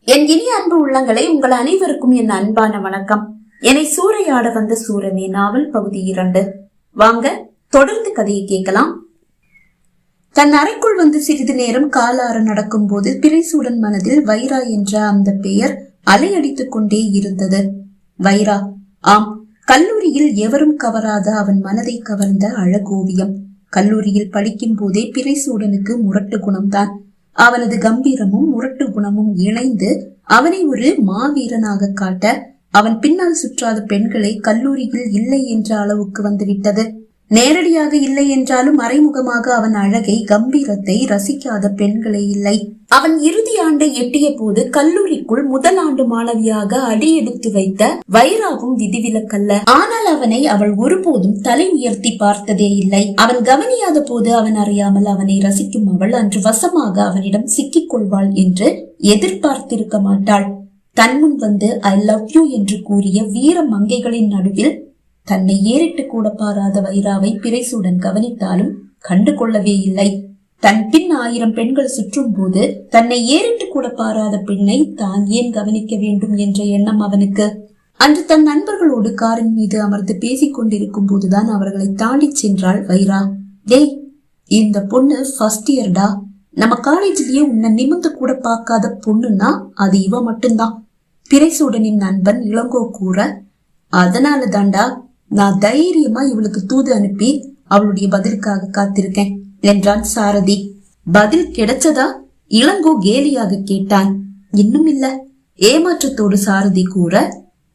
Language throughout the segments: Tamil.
என் இனிய அன்பு உள்ளங்களை உங்கள் அனைவருக்கும் என் அன்பான வணக்கம். என்னை சூறையாட வந்த சூரனே நாவல் பகுதி 2. வாங்க தொடர்ந்து கதையை கேட்கலாம். தன் அறைக்குள் வந்து சிறிது நேரம் காலார நடக்கும் போது பிறைசூடன் மனதில் வைரா என்ற அந்த பெயர் அலையடித்துக் கொண்டே இருந்தது. வைரா, ஆம், கல்லூரியில் எவரும் கவராத அவன் மனதை கவர்ந்த அழகோவியம். கல்லூரியில் படிக்கும் போதே பிறைசூடனுக்கு முரட்டு குணம்தான். அவனது கம்பீரமும் முரட்டு குணமும் இணைந்து அவனை ஒரு மாவீரனாக காட்ட அவன் பின்னால் சுற்றாத பெண்களை கல்லூரியில் இல்லை என்ற அளவுக்கு வந்துவிட்டது. நேரடியாக இல்லை என்றாலும் மறைமுகமாக அவன் அழகை கம்பீரத்தை ரசிக்காத பெண்களே இல்லை. அவன் இறுதி ஆண்டை எட்டிய போது கல்லூரிக்குள் முதல் ஆண்டு மாணவியாக அடியெடுத்து வைத்த வைராவும் விதிவிலக்கல்ல. ஆனால் அவனை அவள் ஒருபோதும் தலை உயர்த்தி பார்த்ததே இல்லை. அவன் கவனியாத போது அவன் அறியாமல் அவனை ரசிக்கும் அவள் அன்று வசமாக அவனிடம் சிக்கிக் கொள்வாள் என்று எதிர்பார்த்திருக்க மாட்டாள். தன்முன் வந்து ஐ லவ் யூ என்று கூறிய வீர மங்கைகளின் நடுவில் தன்னை ஏறிட்டு கூட பாராத வைராவை பிறைசூடன் கவனித்தாலும் கண்டு கொள்ளவே இல்லை. தன் பின் 1000 பெண்கள் சுற்றும் போது தன்னை ஏறிட்டு கூட பாராத பெண்ணை தான் ஏன் கவனிக்க வேண்டும் என்ற எண்ணம் அவனுக்கு. அன்று தன் நண்பர்களோடு காரின் மீது அமர்ந்து பேசிக் கொண்டிருக்கும் போதுதான் அவர்களை தாண்டி சென்றாள் வைரா. டேய், இந்த பொண்ணு ஃபர்ஸ்ட் இயர்டா. நம்ம காலேஜ்லயே உன்னை நிமிந்து கூட பார்க்காத பொண்ணுன்னா அது இவ மட்டும்தான். பிறைசூடனின் நண்பன் இளங்கோ கூற, அதனால தாண்டா நான் தைரியமா இவளுக்கு தூது அனுப்பி அவளுடைய பதிலுக்காக காத்திருக்கேன் என்றான் சாரதி. பதில் கிடைச்சதா? இளங்கோ கேலியாக கேட்டான். இன்னும் இல்ல, ஏமாற்றத்தோடு சாரதி கூற,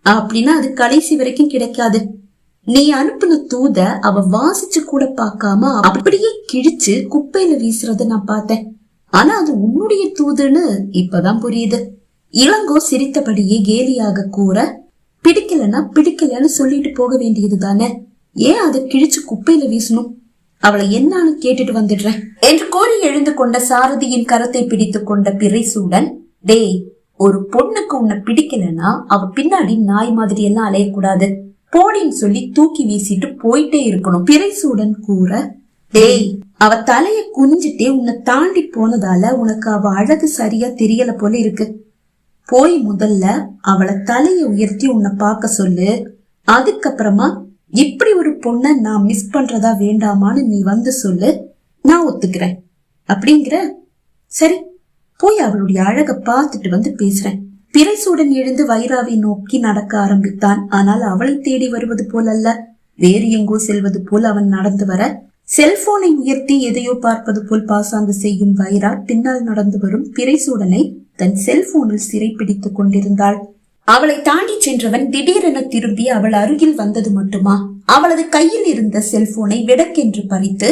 அப்படின்னா அது கடைசி வரைக்கும் கிடைக்காது. நீ அனுப்புன தூத அவ வாசிச்சு கூட பார்க்காம அப்படியே கிழிச்சு குப்பையில வீசுறத நான் பார்த்தேன். ஆனா அது உன்னுடைய தூதுன்னு இப்பதான் புரியுது. இளங்கோ சிரித்தபடியே கேலியாக கூற, பிடிக்கலன்னா பிடிக்கலன்னு சொல்லிட்டு போக வேண்டியது தானே, ஏன் அதை கிழிச்சு குப்பையில வீசணும்? அவளை என்னான்னு கேட்டுட்டு வந்துடுறேன் என்று கோரி எழுந்து கொண்ட சாரதியின் கரத்தை பிடித்து கொண்ட பிறைசூடன், டேய், ஒரு பொண்ணுக்கு உன்னை பிடிக்கலன்னா அவ பின்னாடி நாய் மாதிரி எல்லாம் அலையக்கூடாது, போடின்னு சொல்லி தூக்கி வீசிட்டு போயிட்டே இருக்கணும். பிறைசூடன் கூற, டேய், அவ தலைய குனிஞ்சிட்டே உன்னை தாண்டி போனதால உனக்கு அவ அழகு சரியா தெரியல போல இருக்கு. போய் முதல்ல அவளை தலைய உயர்த்தி உன்னை பார்க்க சொல்லு. அதுக்கப்புறமா இப்படி ஒரு பொண்ண நான் மிஸ் பண்றதா வேண்டாமான்னு நீ வந்து சொல்லு, நான் ஒத்துக்கிறேன். அப்படிங்கிற? சரி, போய் அவளுடைய அழக பார்த்துட்டு வந்து பேசுறேன். பிறைசூடன் எழுந்து வைராவை நோக்கி நடக்க ஆரம்பித்தான். ஆனால் அவளை தேடி வருவது போல் அல்ல, வேறு எங்கோ செல்வது போல் அவன் நடந்து வர, செல்போனை உயர்த்தி எதையோ பார்ப்பது போல் பாசாங்கு செய்யும் வைரா பின்னால் நடந்து வரும் பிறைசூடனை தன் செல்போனில் சிறைப்பிடித்துக் கொண்டிருந்தாள். அவளை தாண்டி சென்றவன் திடீரென திரும்பி அவள் அருகில் வந்தது மட்டுமா, அவளது கையில் இருந்த செல்போனை விடக்கென்று பறித்து,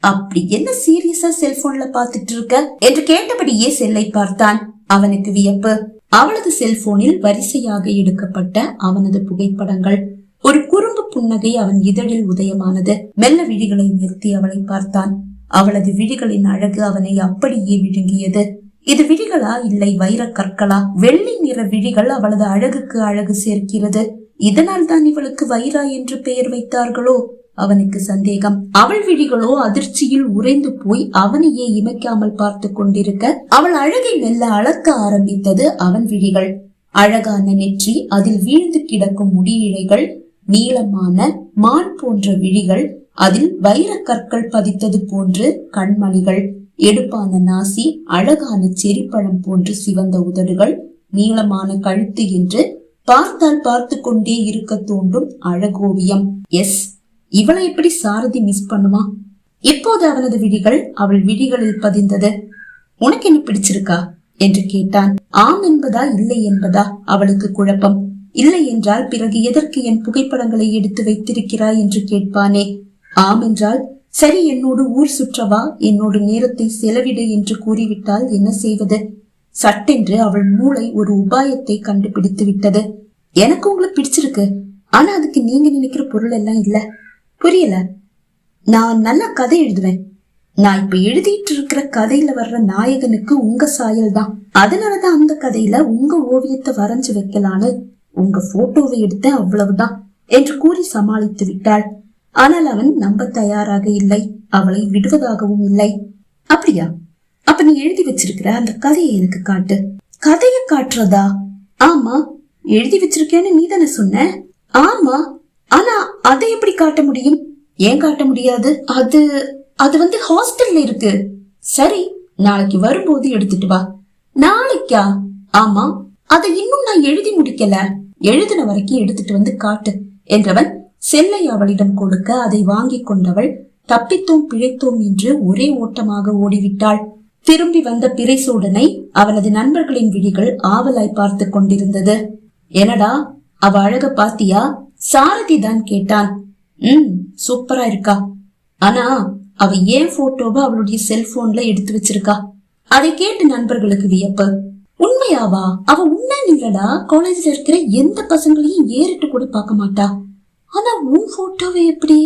அப்படி என்ன சீரியஸா செல்போன்ல பாத்துட்டு இருக்க என்று கேட்டபடியே செல்லை பார்த்தான். அவனுக்கு வியப்பு. அவளது செல்போனில் வரிசையாக எடுக்கப்பட்ட அவனது புகைப்படங்கள். ஒரு குறும்பு புன்னகை அவன் இதழில் உதயமானது. மெல்ல விழிகளை நிறுத்தி அவளை பார்த்தான். அவளது விழிகளின் அழகு அவனை அப்படியே விழுங்கியது. இது விழிகளா, இல்லை வைர கற்களா? வெள்ளி நிற விழிகள் அவளது அழகுக்கு அழகு சேர்க்கிறது. இதனால் தான் இவளுக்கு வைரா என்று பெயர் வைத்தார்களோ? அவனுக்கு சந்தேகம். அவள் விழிகளோ அதிர்ச்சியில் உறைந்து போய் அவனையே இமைக்காமல் பார்த்து கொண்டிருக்க, அவள் அழகை மெல்ல அளக்க ஆரம்பித்தது அவன் விழிகள். அழகான நெற்றி, அதில் வீழ்ந்து கிடக்கும் முடியிழைகள், நீளமான மான் போன்ற விழிகள், அதில் வைர கற்கள் பதித்தது போன்று கண்மணிகள், எடுப்பான நாசி, அழகான செரிப்பழம் போன்று சிவந்த உதடுகள், நீளமான கழுத்து என்று பார்த்தால் பார்த்து கொண்டே இருக்க தோன்றும் அழகோவியம். எஸ், இவளை எப்படி சாரதி மிஸ் பண்ணுமா? இப்போது அவனது விழிகள் அவள் விழிகளில் பதிந்தது. உனக்கு என்ன பிடிச்சிருக்கா என்று கேட்டான். ஆம் என்பதா இல்லை என்பதா அவளுக்கு குழப்பம். இல்லை என்றால் பிறகு எதற்கு என் புகைப்படங்களை எடுத்து வைத்திருக்கிறாய் என்று கேட்பானே. ஆம் என்றால் சரி, என்னோடு ஊர் சுற்றவா, என்னோடு நேரத்தை செலவிடு என்று கூறிவிட்டால் என்ன செய்வது? சட்டென்று அவள் மூளை ஒரு உபாயத்தை கண்டுபிடித்து விட்டது. எனக்கு உங்களை பிடிச்சிருக்கு, ஆனா அதுக்கு நீங்க நினைக்கிற பொருள் எல்லாம் இல்ல. புரியல? நான் நல்லா கதை எழுதுவேன். நான் இப்ப எழுதிட்டு இருக்கிற கதையில வர்ற நாயகனுக்கு உங்க சாயல் தான். அதனாலதான் அந்த கதையில உங்க ஓவியத்தை வரைஞ்சு வைக்கலான்னு உங்க போட்டோவை எடுத்தேன், அவ்வளவுதான் என்று கூறி சமாளித்து விட்டாள். ஆனால் அவன் நம்ப தயாராக இல்லை, அவளை விடுவதாகவும் இல்லை. அப்படியா? அப்ப நீ எழுதி வச்சிருக்கிற அந்த கதையை எனக்கு காட்டு கதைய காட்டுறதா? ஆமா, எழுதி வச்சிருக்கேன்னு நீ தானே சொன்ன. ஆமா, ஆனா அதை எப்படி காட்ட முடியும்? ஏன் காட்ட முடியாது? அது அது வந்து ஹாஸ்டல்ல இருக்கு. சரி, நாளைக்கு வரும்போது எடுத்துட்டு வா. நாளைக்கா? ஆமா, அதை இன்னும் நான் எழுதி முடிக்கல. எழுதின வரைக்கும் எடுத்துட்டு வந்து காட்டு என்றவன் செல்லை அவளிடம் கொடுக்க அதை வாங்கி கொண்டவள் தப்பித்தோம் பிழைத்தோம் என்று ஒரே ஓட்டமாக ஓடிவிட்டாள். திரும்பி வந்த பிறைசூடனை அவனது நண்பர்களின் விழிகள் ஆவலாய் பார்த்து கொண்டிருந்தது. என்னடா, அவ அழக பாத்தியா? சாரதி தான் கேட்டான். சூப்பரா இருக்கா. ஆனா அவ ஏன் போட்டோவை அவளுடைய செல்போன்ல எடுத்து வச்சிருக்கா. அதை கேட்டு நண்பர்களுக்கு வியப்பு. உண்மையாவா? அவ உண்மை இல்லடா, காலேஜ்ல இருக்கிற எந்த பசங்களையும் ஏறிட்டு கூட பார்க்க மாட்டா. ஆனா உன் போட்டோவை எப்படி?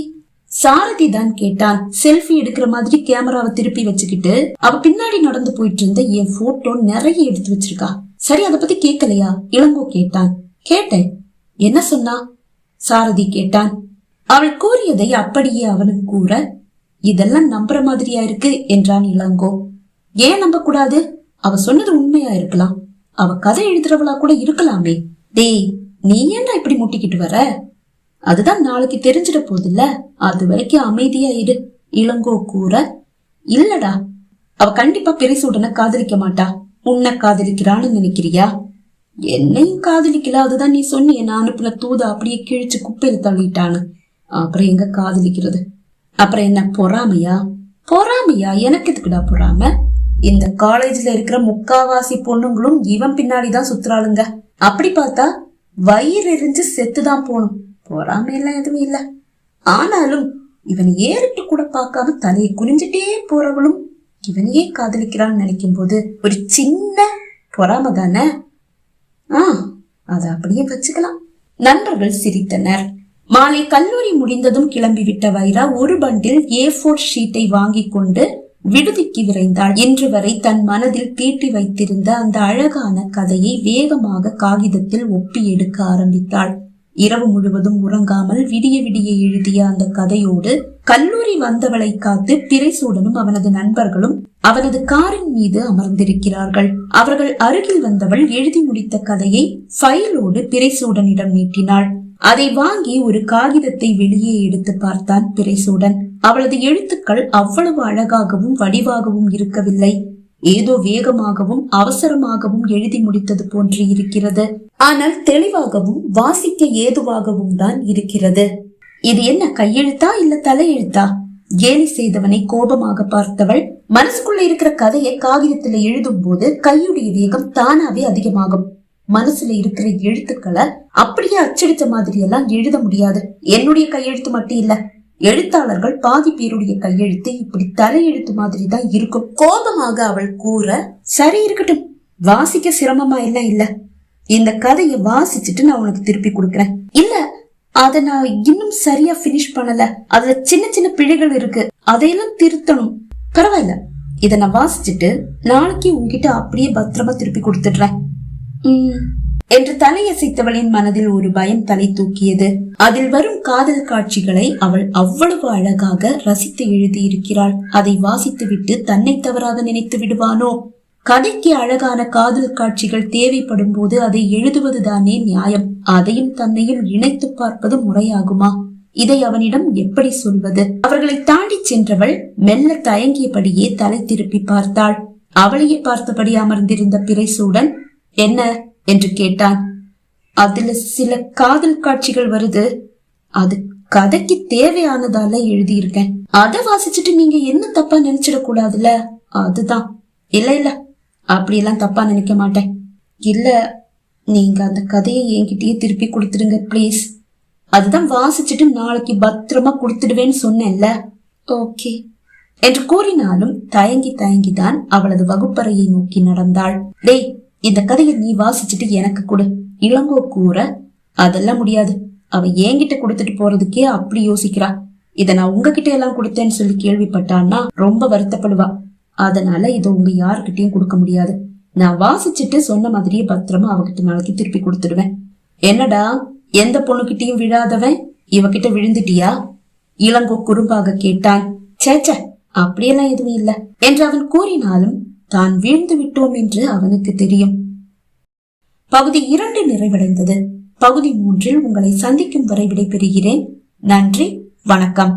சாரதி தான் கேட்டான். செல்ஃபி எடுக்கிற மாதிரி கேமராவை திருப்பி வச்சுக்கிட்டு அவ பின்னாடி நடந்து போயிட்டு இருந்த என் போட்டோ நிறைய எடுத்து வச்சிருக்கா. சரி, அதை பத்தி கேட்கலையா? இளங்கோ கேட்டான். கேட்டேன். என்ன சொன்னா? சாரதி கேட்டான். அவள் கூறியதை அப்படியே அவனும் கூற, இதெல்லாம் நம்புற மாதிரியா இருக்கு என்றான் இளங்கோ. ஏன் நம்ப கூடாது? அவ சொன்னது உண்மையா இருக்கலாம். அவ கதை எழுதுறவளா கூட இருக்கலாமே. டேய், நீ ஏன்டா இப்படி முட்டிக்கிட்டு வர? அதுதான் நாளைக்கு தெரிஞ்சிட போதில்ல, அது வரைக்கும் அமைதியா இரு இளங்கோ கூற. இல்லடா, அவ கண்டிப்பா பிறைசூடனை காதலிக்க மாட்டா. உன்னை காதலிக்கிறான்னு நினைக்கிறியா? என்னையும் காதலிக்கல, அதுதான் நீ சொன்னிய நான் அனுப்புன தூத அப்படியே கிழிச்சு குப்பையில தள்ளிட்டான்னு. அப்புறம் எங்க காதலிக்கிறது? அப்புறம் என்ன பொறாமையா? பொறாமையா? எனக்கு எதுக்குடா பொறாம? இந்த காலேஜ்ல இருக்கிற முக்காவாசி பொண்ணுங்களும் இவன் பின்னாடிதான் சுத்துறாளுங்க. அப்படி பார்த்தா வயிறு எரிஞ்சு செத்துதான் போகணும். பொறாமையெல்லாம் எதுவும் இல்ல. ஆனாலும் இவன் ஏறிட்டு கூட பார்க்காம தலையை குனிஞ்சிட்டே போறவளும் இவனையே காதலிக்கிறான்னு நினைக்கும் போது ஒரு சின்ன பொறாம தானே. அத அப்படியே வச்சுக்கலாம். நண்பர்கள் சிரித்தனர். மாலை கல்லூரி முடிந்ததும் கிளம்பிவிட்ட வைரா ஒரு பண்டில் A4 ஷீட்டை வாங்கி கொண்டு விடுதிக்கு விரைந்தாள். இன்று வரை தன் மனதில் தீட்டி வைத்திருந்த அந்த அழகான கதையை வேகமாக காகிதத்தில் ஒப்பி எடுக்க ஆரம்பித்தாள். இரவு முழுவதும் உறங்காமல் விடிய விடிய எழுதிய அந்த கதையோடு கல்லூரி வந்தவளை காத்து பிறைசூடனும் அவனது நண்பர்களும் அவனது காரின் மீது அமர்ந்திருக்கிறார்கள். அவர்கள் அருகில் வந்தவள் எழுதி முடித்த கதையை ஃபைலோடு பிறைசூடனிடம் நீட்டினாள். அதை வாங்கி ஒரு காகிதத்தை வெளியே எடுத்து பார்த்தான் பிறைசூடன். அவளது எழுத்துக்கள் அவ்வளவு அழகாகவும் வடிவாகவும் இருக்கவில்லை. ஏதோ வேகமாகவும் அவசரமாகவும் எழுதி முடித்தது போன்று இருக்கிறது. ஆனால் தெளிவாகவும் வாசிக்க ஏதுவாகவும் தான் இருக்கிறது. இது என்ன கையெழுத்தா இல்ல தலையெழுத்தா? கேலி செய்தவனை கோபமாக பார்த்தவள் மனசுக்குள்ள இருக்கிற கதையை காகிதத்துல எழுதும் போது கையுடைய வேகம் தானாவே அதிகமாகும். மனசுல இருக்கிற எழுத்துக்களை அப்படியே அச்சடித்த மாதிரி எல்லாம் எழுத முடியாது. என்னுடைய கையெழுத்து மட்டும் இல்ல, எழுத்தாளர்கள் பாதி பேருடைய கையெழுத்து இப்படி தலையெழுத்து மாதிரி தான் இருக்கும். கோபமாக அவள் கூற, சரி இருக்கட்டும், வாசிக்க சிரமமா எல்லாம் இல்ல. இந்த கதையை வாசிச்சுட்டு நான் உனக்கு திருப்பி கொடுக்கறேன். இல்ல, அத நான் இன்னும் சரியா பினிஷ் பண்ணல. அதுல சின்ன சின்ன பிழைகள் இருக்கு, அதையெல்லாம் திருத்தணும். பரவாயில்ல, இத நான் வாசிச்சுட்டு நாளைக்கு உன்கிட்ட அப்படியே பத்திரமா திருப்பி கொடுத்துடுறேன் என்று தலையசைத்தவளின் மனதில் ஒரு பயம் தலை தூக்கியது. அதில் வரும் காதல் காட்சிகளை அவள் அவ்வளவு அழகாக ரசித்து எழுதியிருக்கிறாள். அதை வாசித்து விட்டு தன்னை தவறாக நினைத்து விடுவானோ? கதைக்கு அழகான காதல் காட்சிகள் தேவைப்படும் போது அதை எழுதுவதுதானே நியாயம். அதையும் தன்னையும் இணைத்து பார்ப்பது முறையாகுமா? இதை அவனிடம் எப்படி சொல்வது? அவர்களை தாண்டி சென்றவள் மெல்ல தயங்கியபடியே தலை திருப்பி பார்த்தாள். அவளையே பார்த்தபடி அமர்ந்திருந்த பிறைசூடன் என்ன என்று கேட்டான். அதுல சில காதல் காட்சிகள் வருது, அது கதைக்கு தேவையானதால எழுதியிருக்கேன். அத வாசிச்சுட்டு நீங்க என்ன தப்பா நினைச்சிட கூடாதுல, அதுதான். இல்ல இல்ல, அப்படியெல்லாம் தப்பா நினைக்க மாட்டேன். இல்ல, நீங்க அந்த கதையை என்கிட்டயே திருப்பி கொடுத்துடுங்க பிளீஸ். அதுதான் வாசிச்சுட்டு நாளைக்கு பத்திரமா கொடுத்துடுவேன்னு சொன்னேன்ல. ஓகே என்று கூறினாலும் தயங்கி தயங்கிதான் அவளது வகுப்பறையை நோக்கி நடந்தாள். டேய், இந்த கதையை நீ வாசிச்சுட்டு எனக்கு கொடு இளங்கோ கூற. அதெல்லாம் முடியாது, அவ என்கிட்ட கொடுத்துட்டு போறதுக்கே அப்படி யோசிக்கிறா. இத நான் உங்ககிட்ட எல்லாம் கொடுத்தேன்னு சொல்லி கேள்விப்பட்டான்னா ரொம்ப வருத்தப்படுவா. அதனால இத உங்க யாருக்கிட்டையும் கொடுக்க முடியாது. நான் வாசிச்சுட்டு சொன்ன மாதிரியே பத்திரமா அவகிட்ட நாளைக்கு திருப்பி கொடுத்துடுவேன். என்னடா, எந்த பொண்ணுகிட்டையும் விழாதவன் இவகிட்ட விழுந்துட்டியா? இளங்கோ குறும்பாக கேட்டான். சேச்ச, அப்படியெல்லாம் எதுவும் இல்ல என்று அவன் கூறினாலும் தான் வீழ்ந்து விட்டோம் என்று அவனுக்கு தெரியும். பகுதி 2 நிறைவடைந்தது. பகுதி 3 உங்களை சந்திக்கும் வரை விடைபெறுகிறேன். நன்றி, வணக்கம்.